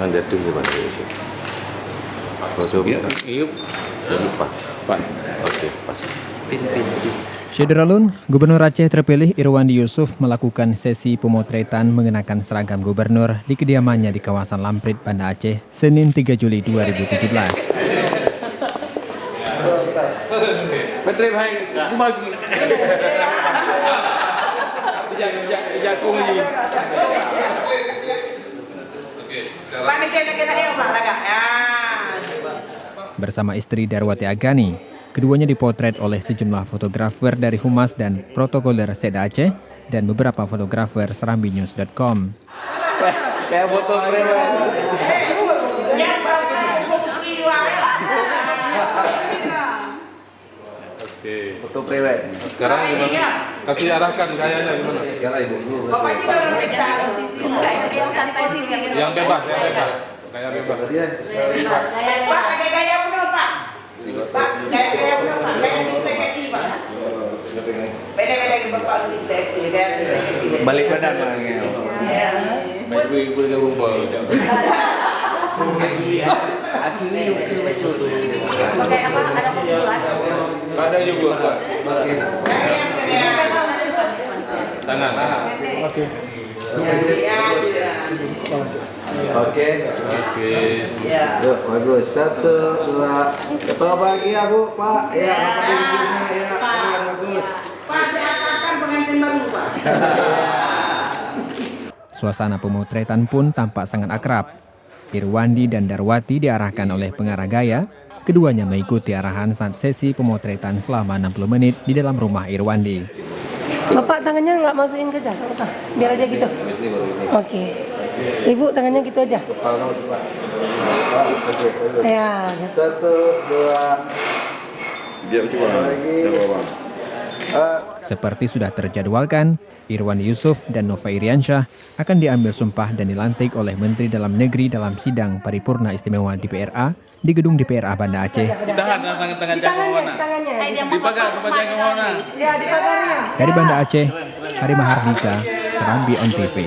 Ang dating di mana sih? Foto Iya, pas. Pak. Oke, pas. Pin. Syederalun, Gubernur Aceh terpilih Irwandi Yusuf melakukan sesi pemotretan mengenakan seragam gubernur di kediamannya di kawasan Lamprit, Banda Aceh, Senin 3 Juli 2017. Betul, Hai. Kumagi. Jakung ini. Bersama istri Darwati Agani, keduanya dipotret oleh sejumlah fotografer dari Humas dan Protokoler Seda Aceh dan beberapa fotografer serambinews.com. Kayak foto preman. Oke. Foto prewed. Sekarang gimana? Kasih arahkan gayanya gimana? Sekarang ibu dulu. Yang bebas. Kayak bebas. Tadi ya. Pak, gaya bener, Pak. Pak, gaya bener, Pak. Gaya sih PKI, Pak. Beda-beda ke Bapak lu itu. Balik badan orangnya. Ya. Baik ibu dengan rumah. Pakai apa? Ada kumpulan. Ada juga, Pak. Tangan. Oke. Ya. Yuk, bagus. 1, 2. Ketua bahagia, Bu, Pak. Ya, Bapak Ibunya ya. Bagus. Pak, saya akan pengantin baru, Pak. Suasana pemotretan pun tampak sangat akrab. Irwandi dan Darwati diarahkan oleh pengarah gaya. Keduanya mengikuti arahan saat sesi pemotretan selama 60 menit di dalam rumah Irwandi. Bapak tangannya nggak masukin ke jas, usah. Biar aja gitu. Oke. Ibu tangannya gitu aja. Ya. 1, 2. Biar coba. Seperti sudah terjadwalkan, Irwandi Yusuf dan Nova Iriansyah akan diambil sumpah dan dilantik oleh Menteri Dalam Negeri dalam sidang paripurna istimewa DPRA di gedung DPRA Banda Aceh. Ditahan tangan Di tangannya. Dipakai ke mana? Ya, di tangannya. Dari Banda Aceh, Hari Mahardika, Serambi on TV.